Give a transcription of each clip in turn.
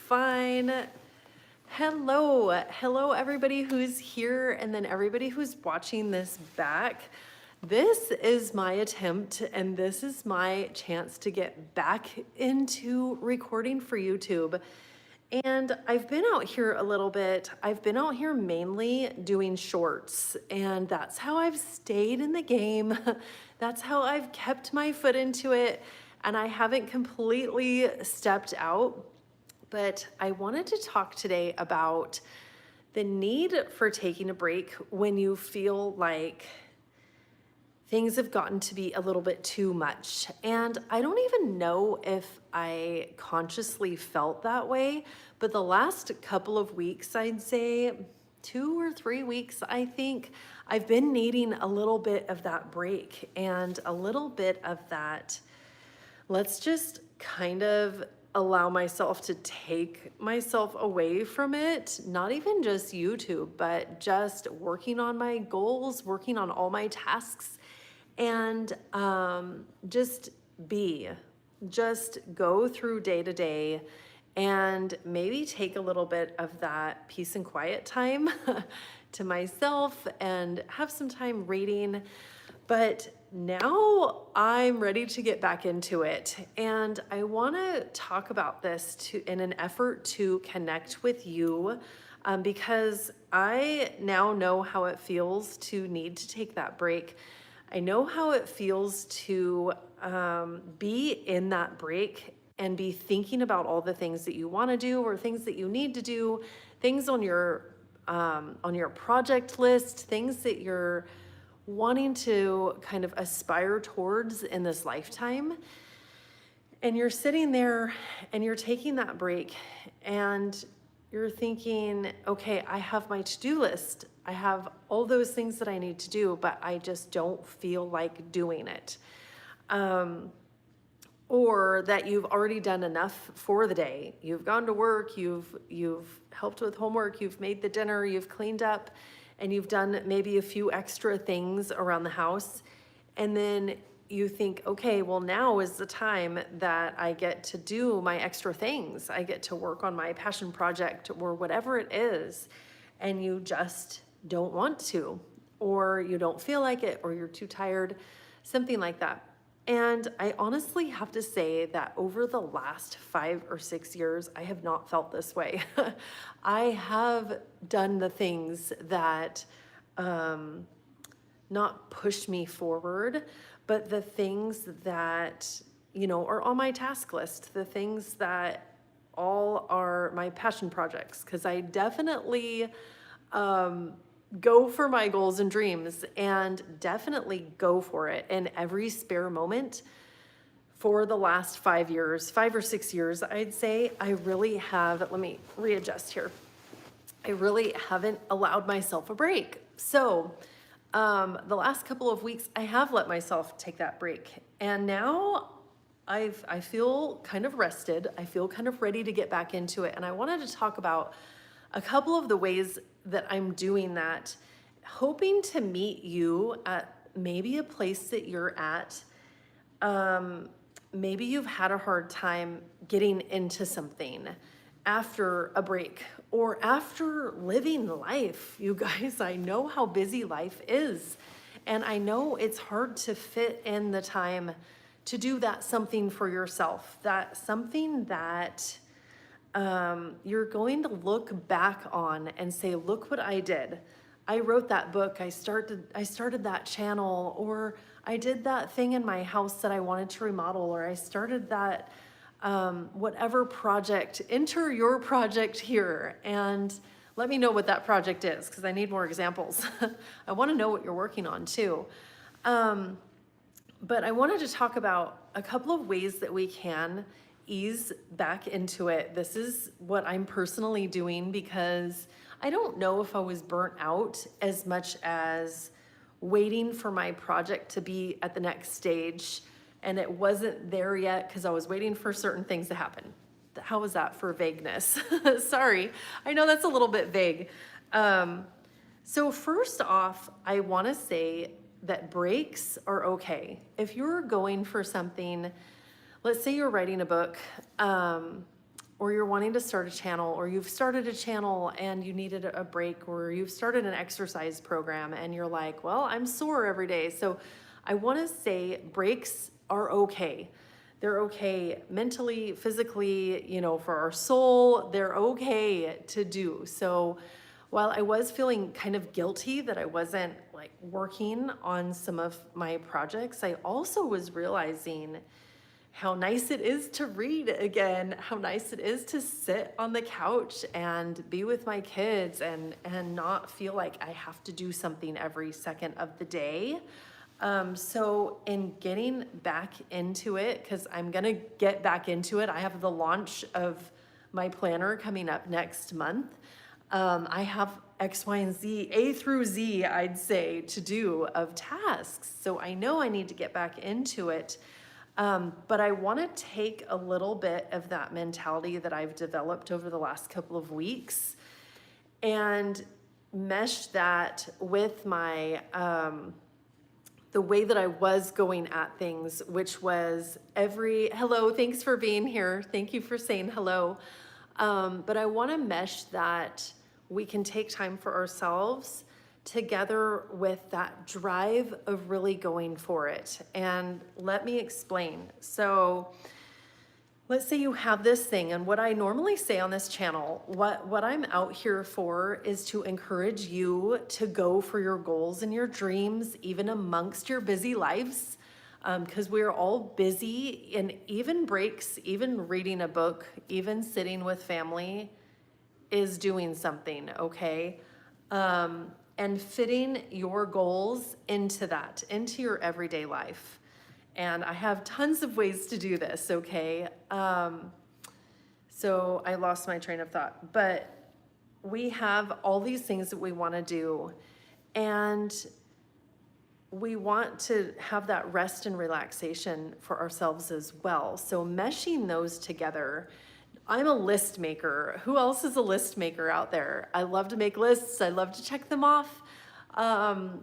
fine. Hello everybody who's here and then everybody who's watching this back. This is my attempt and this is my chance to get back into recording for YouTube. And I've been out here a little bit. I've been out here mainly doing shorts, and that's how I've stayed in the game. That's how I've kept my foot into it, and I haven't completely stepped out. But I wanted to talk today about the need for taking a break when you feel like things have gotten to be a little bit too much. And I don't even know if I consciously felt that way, but the last couple of weeks, I'd say 2 or 3 weeks, I think I've been needing a little bit of that break and a little bit of that, let's just kind of allow myself to take myself away from it, not even just YouTube, but just working on my goals, working on all my tasks, and just go through day to day and maybe take a little bit of that peace and quiet time to myself and have some time reading. But now I'm ready to get back into it. And I want to talk about this in an effort to connect with you because I now know how it feels to need to take that break. I know how it feels to be in that break and be thinking about all the things that you want to do or things that you need to do, things on your project list, things that you're wanting to kind of aspire towards in this lifetime. And you're sitting there and you're taking that break and you're thinking, okay, I have my to-do list. I have all those things that I need to do, but I just don't feel like doing it. Or that you've already done enough for the day. You've gone to work, you've helped with homework, you've made the dinner, you've cleaned up, and you've done maybe a few extra things around the house. And then you think, okay, well, now is the time that I get to do my extra things. I get to work on my passion project or whatever it is. And you just don't want to, or you don't feel like it, or you're too tired, something like that. And I honestly have to say that over the last 5 or 6 years, I have not felt this way. I have done the things that not push me forward, but the things that, are on my task list, the things that all are my passion projects, because I definitely go for my goals and dreams and definitely go for it in every spare moment. For the last 5 years, 5 or 6 years, I'd say, I really have, let me readjust here. I really haven't allowed myself a break. So the last couple of weeks, I have let myself take that break. And now I feel kind of rested. I feel kind of ready to get back into it. And I wanted to talk about a couple of the ways that I'm doing that, hoping to meet you at maybe a place that you're at. Maybe you've had a hard time getting into something after a break or after living life. You guys, I know how busy life is, and I know it's hard to fit in the time to do that something for yourself, that something that you're going to look back on and say, look what I did. I wrote that book, I started that channel, or I did that thing in my house that I wanted to remodel, or I started that whatever project. Enter your project here and let me know what that project is, because I need more examples. I want to know what you're working on too. But I wanted to talk about a couple of ways that we can ease back into it. This is what I'm personally doing because I don't know if I was burnt out as much as waiting for my project to be at the next stage and it wasn't there yet because I was waiting for certain things to happen. How was that for vagueness? Sorry, I know that's a little bit vague. So first off, I want to say that breaks are okay. If you're going for something, let's say you're writing a book, or you're wanting to start a channel, or you've started a channel and you needed a break, or you've started an exercise program and you're like, well, I'm sore every day. So I want to say breaks are okay. They're okay mentally, physically, you know, for our soul, they're okay to do. So while I was feeling kind of guilty that I wasn't like working on some of my projects, I also was realizing how nice it is to read again, how nice it is to sit on the couch and be with my kids and not feel like I have to do something every second of the day. So in getting back into it, because I'm gonna get back into it, I have the launch of my planner coming up next month. I have X, Y, and Z, A through Z, I'd say, to do of tasks. So I know I need to get back into it. But I want to take a little bit of that mentality that I've developed over the last couple of weeks and mesh that with my, the way that I was going at things, which was hello, thanks for being here. Thank you for saying hello. But I want to mesh that we can take time for ourselves together with that drive of really going for it. And let me explain. So let's say you have this thing, and what I normally say on this channel, what I'm out here for is to encourage you to go for your goals and your dreams, even amongst your busy lives, because we're all busy, and even breaks, even reading a book, even sitting with family is doing something, okay? And fitting your goals into that, into your everyday life. And I have tons of ways to do this, okay? So I lost my train of thought, but we have all these things that we want to do, and we want to have that rest and relaxation for ourselves as well. So meshing those together. I'm a list maker. Who else is a list maker out there? I love to make lists. I love to check them off.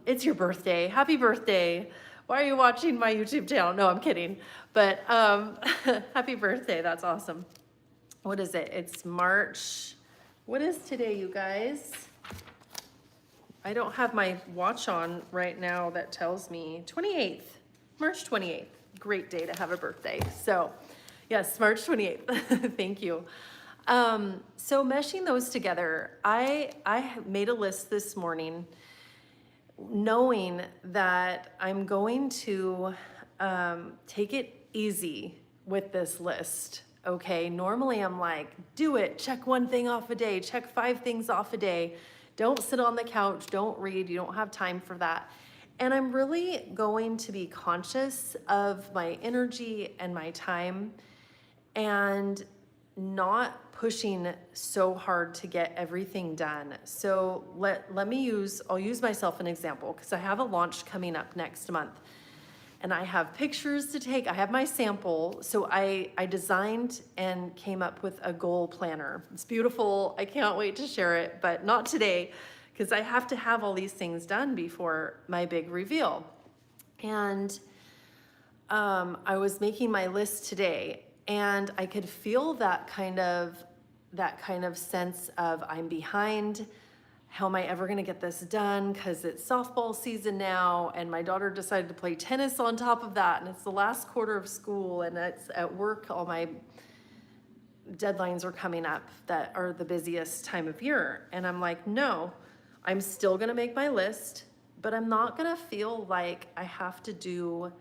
It's your birthday. Happy birthday. Why are you watching my YouTube channel? No, I'm kidding. But happy birthday. That's awesome. What is it? It's March. What is today, you guys? I don't have my watch on right now that tells me 28th, March 28th. Great day to have a birthday. So yes, March 28th. Thank you. So meshing those together, I made a list this morning knowing that I'm going to take it easy with this list. Okay, normally I'm like, do it, check one thing off a day, check 5 things off a day. Don't sit on the couch, don't read, you don't have time for that. And I'm really going to be conscious of my energy and my time and not pushing so hard to get everything done. So I'll use myself an example because I have a launch coming up next month and I have pictures to take. I have my sample. So I designed and came up with a goal planner. It's beautiful. I can't wait to share it, but not today because I have to have all these things done before my big reveal. And I was making my list today, and I could feel that kind of sense of I'm behind. How am I ever going to get this done? Because it's softball season now, and my daughter decided to play tennis on top of that, and it's the last quarter of school, and it's at work. All my deadlines are coming up that are the busiest time of year, and I'm like, no, I'm still going to make my list, but I'm not going to feel like I have to do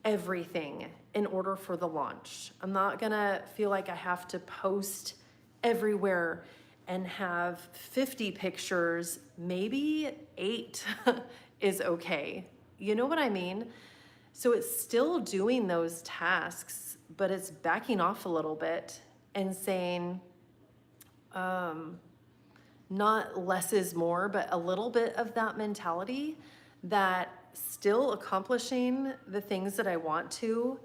everything in order for the launch. I'm not gonna feel like I have to post everywhere and have 50 pictures. Maybe 8 is okay. You know what I mean? So it's still doing those tasks, but it's backing off a little bit and saying, not less is more, but a little bit of that mentality that still accomplishing the things that I want to,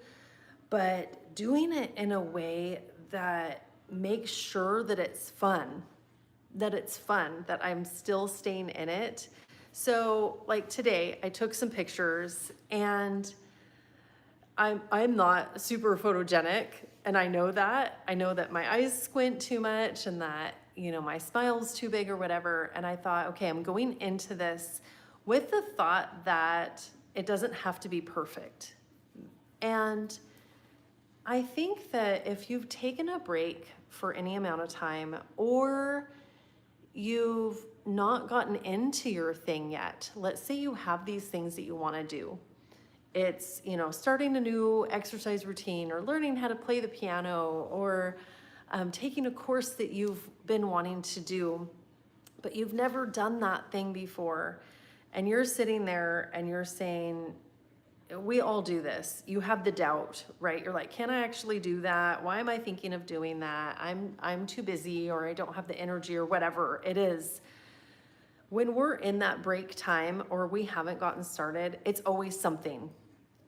but doing it in a way that makes sure that it's fun, that I'm still staying in it. So like today, I took some pictures, and I'm not super photogenic, And I know that my eyes squint too much and that, my smile's too big or whatever. And I thought, okay, I'm going into this with the thought that it doesn't have to be perfect. And I think that if you've taken a break for any amount of time, or you've not gotten into your thing yet, let's say you have these things that you want to do. It's, starting a new exercise routine, or learning how to play the piano, or taking a course that you've been wanting to do, but you've never done that thing before. And you're sitting there and you're saying, we all do this. You have the doubt, right? You're like, can I actually do that? Why am I thinking of doing that? I'm too busy, or I don't have the energy, or whatever it is. When we're in that break time, or we haven't gotten started, it's always something.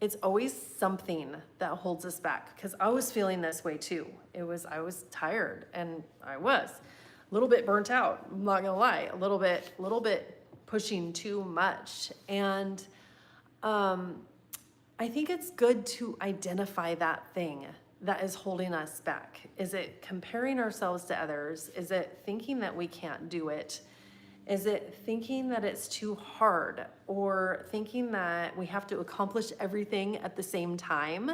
It's always something that holds us back. Because I was feeling this way too. I was tired, and I was a little bit burnt out. I'm not gonna lie, a little bit pushing too much. And I think it's good to identify that thing that is holding us back. Is it comparing ourselves to others? Is it thinking that we can't do it? Is it thinking that it's too hard, or thinking that we have to accomplish everything at the same time?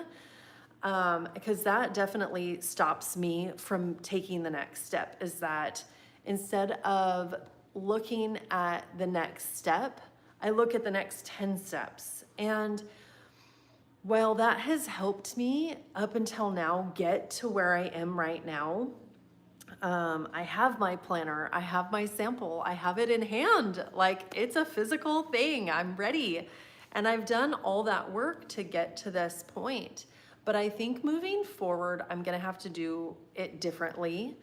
Because that definitely stops me from taking the next step, is that instead of looking at the next step, I look at the next 10 steps. And while that has helped me up until now get to where I am right now, I have my planner, I have my sample, I have it in hand. Like, it's a physical thing, I'm ready. And I've done all that work to get to this point. But I think moving forward, I'm gonna have to do it differently.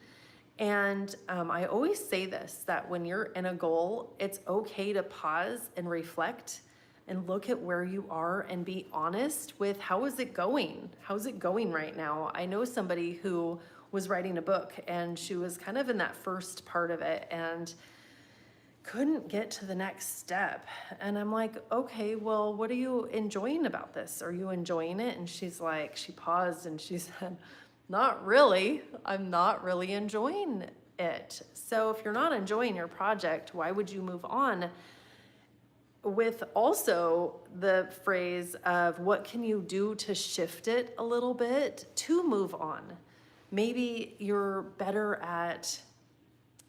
And I always say this, that when you're in a goal, it's okay to pause and reflect and look at where you are and be honest with, how is it going? How's it going right now? I know somebody who was writing a book, and she was kind of in that first part of it and couldn't get to the next step. And I'm like, okay, well, what are you enjoying about this? Are you enjoying it? And she's like, she paused and she said, not really. I'm not really enjoying it. So if you're not enjoying your project, why would you move on? With also the phrase of, what can you do to shift it a little bit to move on? Maybe you're better at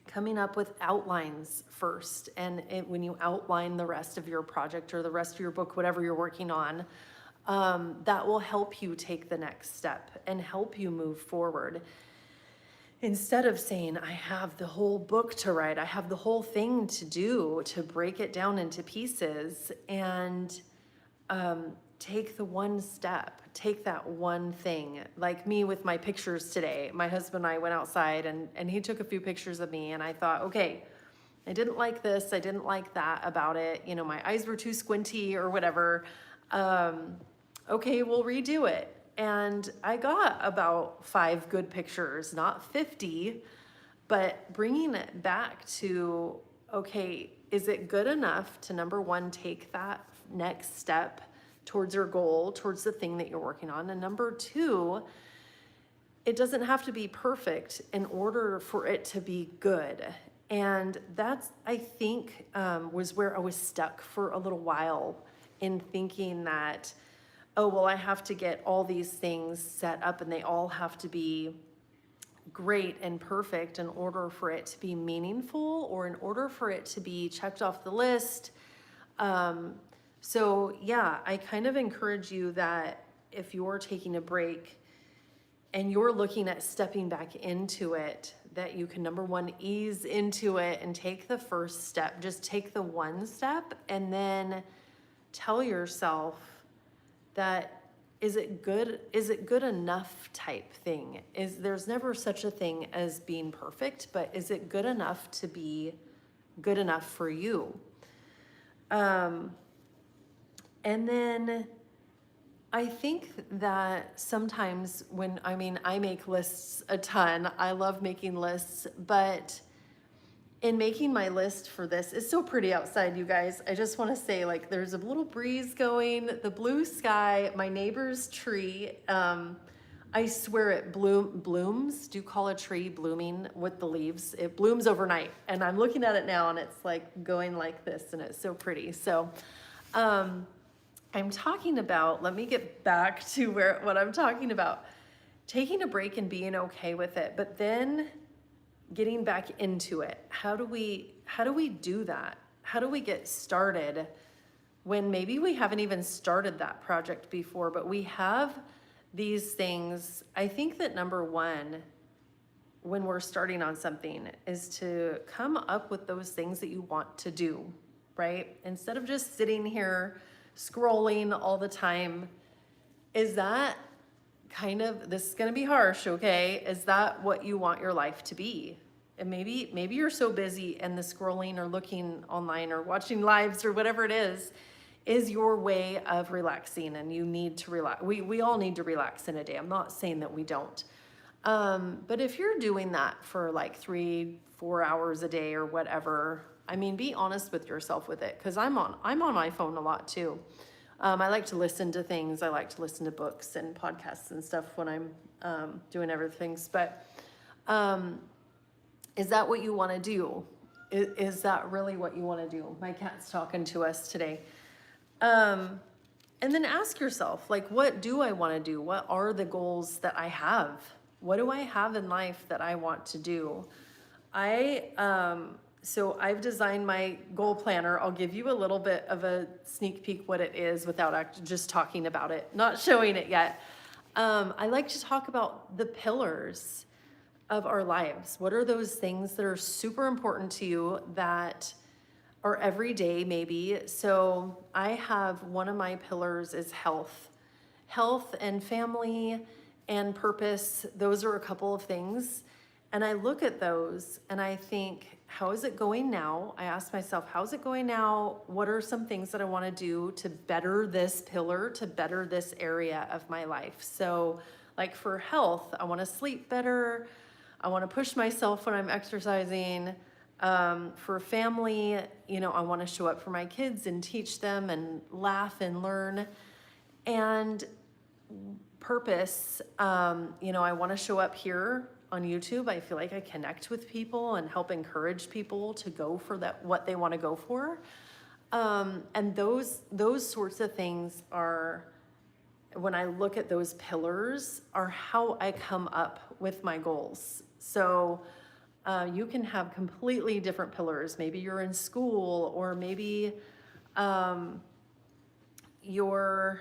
coming up with outlines first. And when you outline the rest of your project or the rest of your book, whatever you're working on, that will help you take the next step and help you move forward. Instead of saying, I have the whole book to write, I have the whole thing to do, to break it down into pieces and take the one step, take that one thing. Like me with my pictures today, my husband and I went outside and he took a few pictures of me, and I thought, okay, I didn't like this, I didn't like that about it. My eyes were too squinty or whatever. Okay, we'll redo it. And I got about 5 good pictures, not 50, but bringing it back to, okay, is it good enough to, number one, take that next step towards your goal, towards the thing that you're working on? And number two, it doesn't have to be perfect in order for it to be good. And that's, I think, was where I was stuck for a little while, in thinking that, oh, well, I have to get all these things set up and they all have to be great and perfect in order for it to be meaningful, or in order for it to be checked off the list. So yeah, I kind of encourage you that if you're taking a break and you're looking at stepping back into it, that you can, number one, ease into it and take the first step. Just take the one step and then tell yourself that, is it good enough type thing? There's never such a thing as being perfect, but is it good enough to be good enough for you? And then I think that sometimes I make lists a ton. I love making lists, but in making my list for this, it's so pretty outside, you guys. I just want to say, like, there's a little breeze going, the blue sky, my neighbor's tree. I swear it blooms. Do you call a tree blooming with the leaves? It blooms overnight. And I'm looking at it now and it's like going like this and it's so pretty. So I'm talking about, let me get back to what I'm talking about. Taking a break and being okay with it, but then getting back into it. How do we do that? How do we get started when maybe we haven't even started that project before, but we have these things? I think that number one, when we're starting on something, is to come up with those things that you want to do, right? Instead of just sitting here scrolling all the time. Is that kind of, this is going to be harsh, okay? Is that what you want your life to be? And maybe you're so busy and the scrolling or looking online or watching lives or whatever it is your way of relaxing, and you need to relax. We all need to relax in a day. I'm not saying that we don't. But if you're doing that for like 3-4 hours a day or whatever, I mean, be honest with yourself with it. Cause I'm on my phone a lot too. I like to listen to things. I like to listen to books and podcasts and stuff when I'm doing everything. But is that what you want to do? Is that really what you want to do? My cat's talking to us today. And then ask yourself, like, what do I want to do? What are the goals that I have? What do I have in life that I want to do? So I've designed my goal planner. I'll give you a little bit of a sneak peek what it is without just talking about it, not showing it yet. I like to talk about the pillars of our lives. What are those things that are super important to you that are every day maybe? So I have, one of my pillars is health and family and purpose. Those are a couple of things. And I look at those and I think, how is it going now? I ask myself, how's it going now? What are some things that I want to do to better this pillar, to better this area of my life? So like for health, I want to sleep better. I want to push myself when I'm exercising. For family, I want to show up for my kids and teach them and laugh and learn. And purpose, I want to show up here on YouTube. I feel like I connect with people and help encourage people to go for what they want to go for. And those sorts of things are, when I look at those pillars, are how I come up with my goals. So you can have completely different pillars. Maybe you're in school, or maybe you're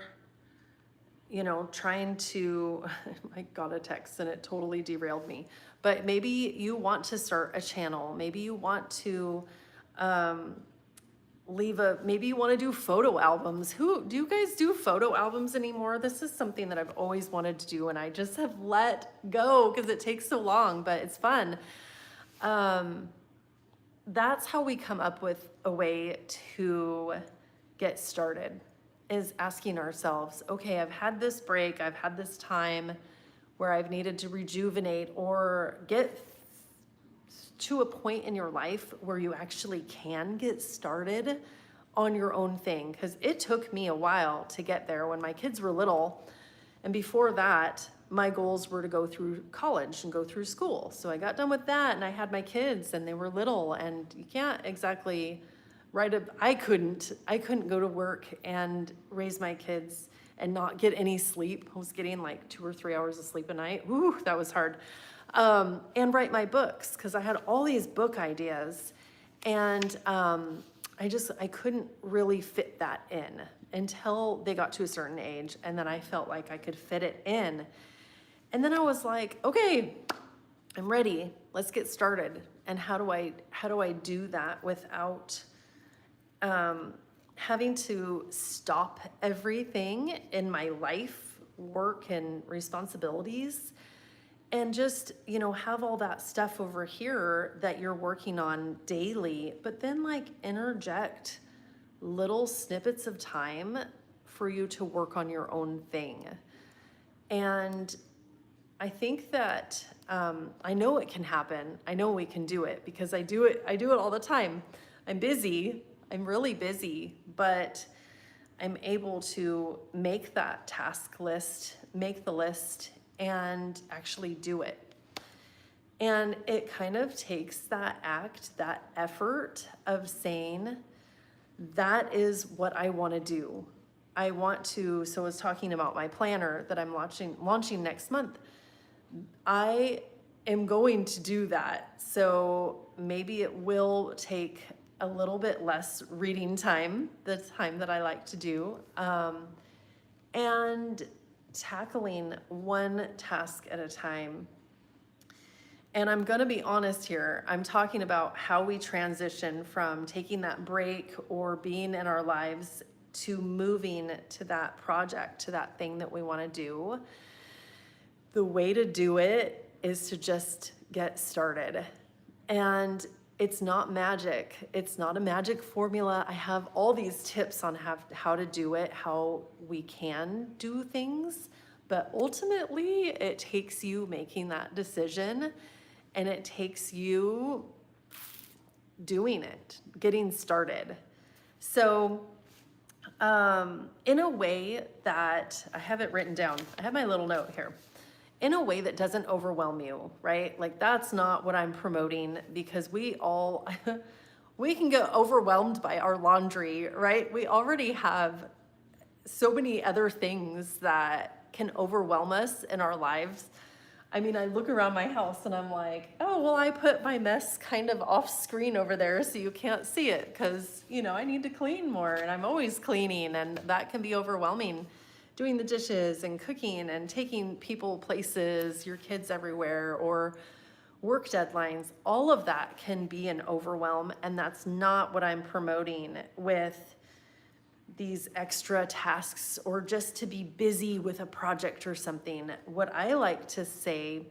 trying to, I got a text and it totally derailed me, but maybe you want to start a channel. Maybe you want to maybe you want to do photo albums. Do you guys do photo albums anymore? This is something that I've always wanted to do and I just have let go because it takes so long, but it's fun. That's how we come up with a way to get started, is asking ourselves, okay, I've had this break, I've had this time where I've needed to rejuvenate or get to a point in your life where you actually can get started on your own thing. Because it took me a while to get there when my kids were little. And before that, my goals were to go through college and go through school. So I got done with that and I had my kids and they were little, and you can't exactly I couldn't go to work and raise my kids and not get any sleep. I was getting like 2 or 3 hours of sleep a night. Whew, that was hard. And write my books, because I had all these book ideas, and I couldn't really fit that in until they got to a certain age, and then I felt like I could fit it in. And then I was like, okay, I'm ready. Let's get started. And how do I do that without having to stop everything in my life, work and responsibilities, and just, have all that stuff over here that you're working on daily, but then like interject little snippets of time for you to work on your own thing. And I think that, I know it can happen. I know we can do it because I do it all the time. I'm busy. I'm really busy, but I'm able to make that task list, make the list, and actually do it. And it kind of takes that act, that effort of saying, that is what I want to do. I want to, so I was talking about my planner that I'm launching next month. I am going to do that. So maybe it will take a little bit less reading time, the time that I like to do, and tackling one task at a time. And I'm going to be honest here. I'm talking about how we transition from taking that break or being in our lives to moving to that project, to that thing that we want to do. The way to do it is to just get started. And it's not magic. It's not a magic formula. I have all these tips on how to do it, how we can do things. But ultimately, it takes you making that decision, and it takes you doing it, getting started. So in a way that, I have it written down, I have my little note here, in a way that doesn't overwhelm you, right? Like, that's not what I'm promoting, because we all, we can get overwhelmed by our laundry, right? We already have so many other things that can overwhelm us in our lives. I mean, I look around my house and I'm like, oh, well, I put my mess kind of off screen over there so you can't see it, because, you know, I need to clean more, and I'm always cleaning, and that can be overwhelming. Doing the dishes and cooking and taking people places, your kids everywhere, or work deadlines, all of that can be an overwhelm, and that's not what I'm promoting with these extra tasks or just to be busy with a project or something. What I like to say,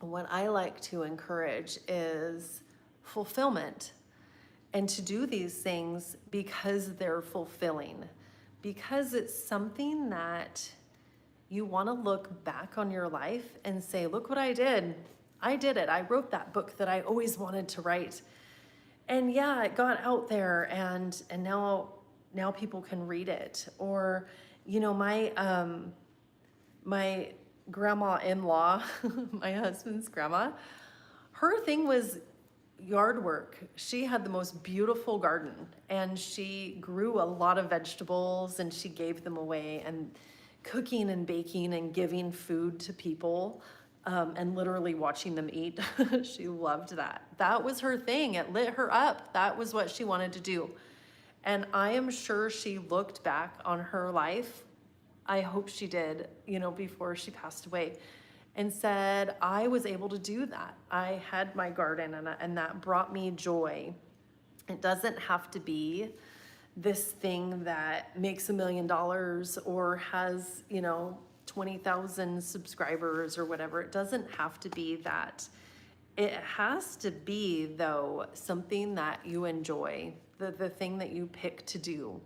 what I like to encourage is fulfillment, and to do these things because they're fulfilling, because it's something that you want to look back on your life and say, look what I did. I did it. I wrote that book that I always wanted to write. And yeah, it got out there, and now people can read it. Or, you know, my grandma-in-law, my husband's grandma, her thing was yard work. She had the most beautiful garden, and she grew a lot of vegetables, and she gave them away, and cooking and baking and giving food to people, and literally watching them eat. She loved that. That was her thing. It lit her up. That was what she wanted to do. And I am sure she looked back on her life, I hope she did, you know, before she passed away, and said, I was able to do that. I had my garden, and that brought me joy. It doesn't have to be this thing that makes $1 million or has, you know, 20,000 subscribers or whatever. It doesn't have to be that. It has to be, though, something that you enjoy, the thing that you pick to do.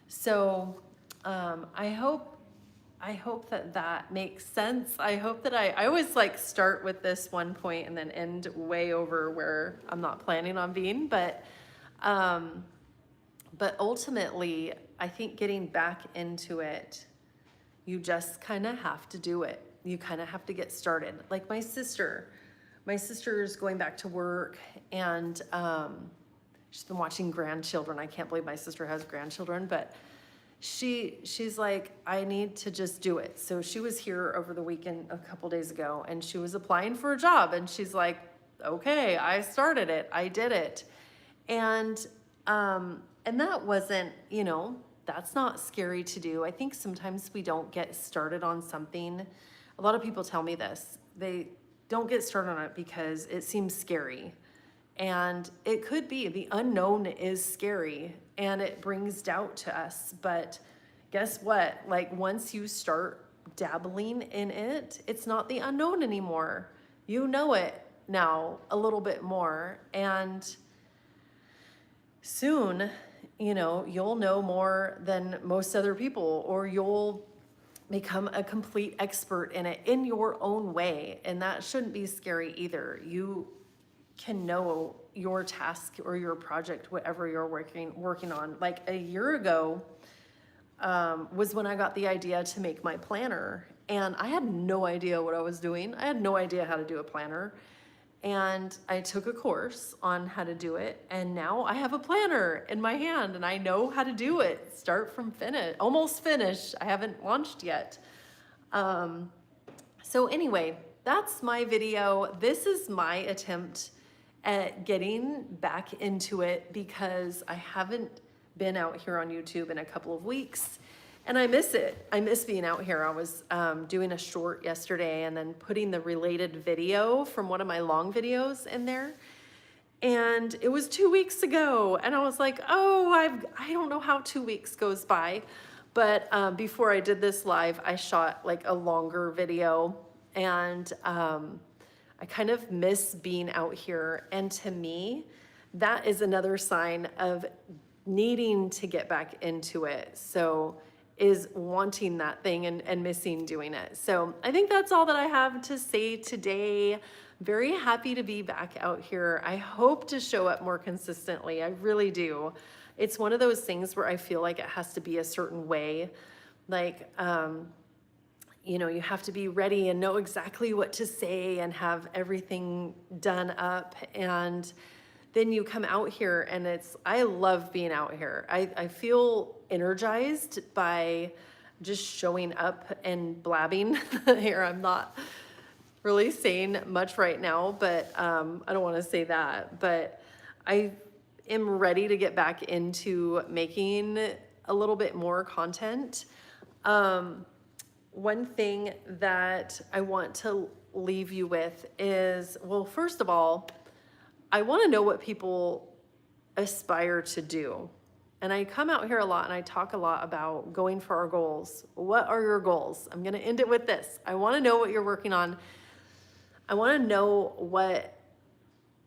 So I hope that makes sense. I hope that I always like start with this one point and then end way over where I'm not planning on being, but ultimately, I think getting back into it, you just kind of have to do it. You kind of have to get started. Like my sister's going back to work, and she's been watching grandchildren. I can't believe my sister has grandchildren, but she's like, I need to just do it. So she was here over the weekend a couple days ago, and she was applying for a job, and she's like, okay, I started it. I did it. And that wasn't, you know, that's not scary to do. I think sometimes we don't get started on something. A lot of people tell me this. They don't get started on it because it seems scary. And it could be. The unknown is scary, and it brings doubt to us. But guess what? Like, once you start dabbling in it, it's not the unknown anymore. You know it now a little bit more. And soon, you know, you'll know more than most other people, or you'll become a complete expert in it in your own way. And that shouldn't be scary either. You can know your task or your project, whatever you're working on. Like a year ago was when I got the idea to make my planner. And I had no idea what I was doing. I had no idea how to do a planner. And I took a course on how to do it. And now I have a planner in my hand and I know how to do it. Start from finish, almost finish. I haven't launched yet. So anyway, that's my video. This is my attempt at getting back into it because I haven't been out here on YouTube in a couple of weeks. And I miss it. I miss being out here. I was doing a short yesterday and then putting the related video from one of my long videos in there. And it was 2 weeks ago. And I was like, oh, I don't know how 2 weeks goes by. But before I did this live, I shot like a longer video. And I kind of miss being out here. And to me, that is another sign of needing to get back into it. So is wanting that thing and missing doing it. So I think that's all that I have to say today. Very happy to be back out here. I hope to show up more consistently. I really do. It's one of those things where I feel like it has to be a certain way. Like, you know, you have to be ready and know exactly what to say and have everything done up. And then you come out here and I love being out here. I feel energized by just showing up and blabbing here. I'm not really saying much right now, but I don't want to say that. But I am ready to get back into making a little bit more content. One thing that I want to leave you with is, well, first of all, I want to know what people aspire to do. And I come out here a lot and I talk a lot about going for our goals. What are your goals? I'm going to end it with this. I want to know what you're working on. I want to know what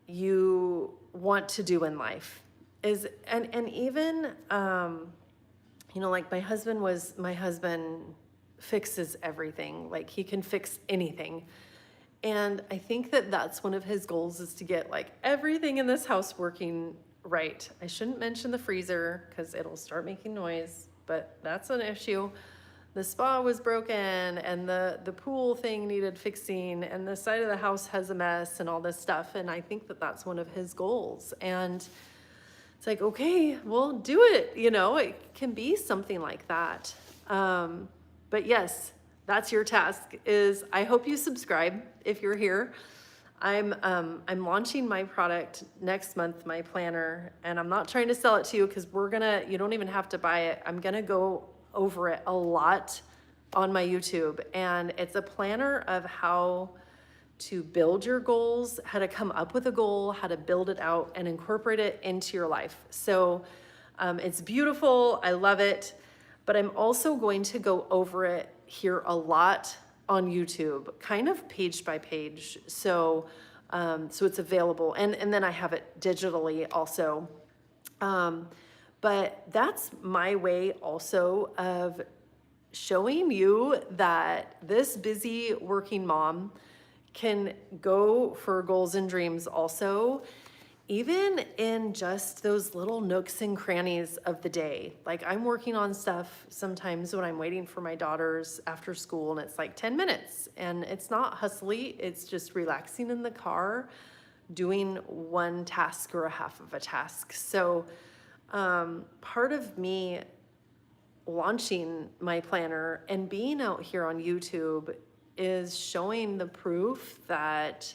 you want to do in life. And even, you know, like my husband fixes everything. Like he can fix anything. And I think that that's one of his goals is to get like everything in this house working right. I shouldn't mention the freezer because it'll start making noise, but that's an issue. The spa was broken and the pool thing needed fixing and the side of the house has a mess and all this stuff. And I think that that's one of his goals. And it's like, okay, well, do it. You know, it can be something like that. But yes, that's your task is I hope you subscribe if you're here. I'm launching my product next month, my planner, and I'm not trying to sell it to you because you don't even have to buy it. I'm gonna go over it a lot on my YouTube, and it's a planner of how to build your goals, how to come up with a goal, how to build it out and incorporate it into your life. So it's beautiful, I love it, but I'm also going to go over it here a lot on YouTube, kind of page by page. So it's available. And then I have it digitally also. But that's my way also of showing you that this busy working mom can go for goals and dreams also, even in just those little nooks and crannies of the day. Like I'm working on stuff sometimes when I'm waiting for my daughters after school and it's like 10 minutes and it's not hustly, it's just relaxing in the car, doing one task or a half of a task. So part of me launching my planner and being out here on YouTube is showing the proof that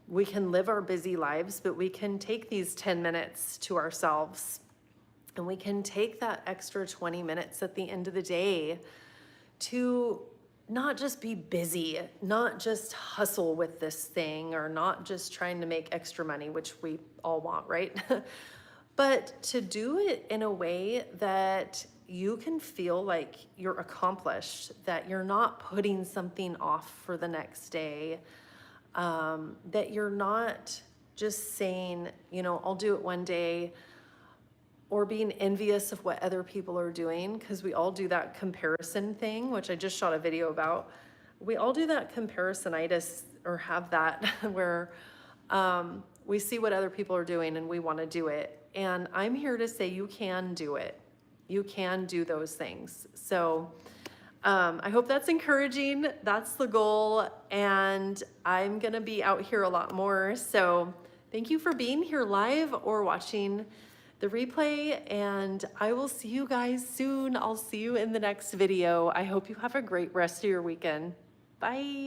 we can live our busy lives, but we can take these 10 minutes to ourselves and we can take that extra 20 minutes at the end of the day to not just be busy, not just hustle with this thing or not just trying to make extra money, which we all want, right? But to do it in a way that you can feel like you're accomplished, that you're not putting something off for the next day, that you're not just saying, you know, I'll do it one day, or being envious of what other people are doing, because we all do that comparison thing, which I just shot a video about. We all do that comparisonitis or have that where we see what other people are doing and we want to do it. And I'm here to say you can do it. You can do those things. So I hope that's encouraging. That's the goal. And I'm going to be out here a lot more. So thank you for being here live or watching the replay. And I will see you guys soon. I'll see you in the next video. I hope you have a great rest of your weekend. Bye.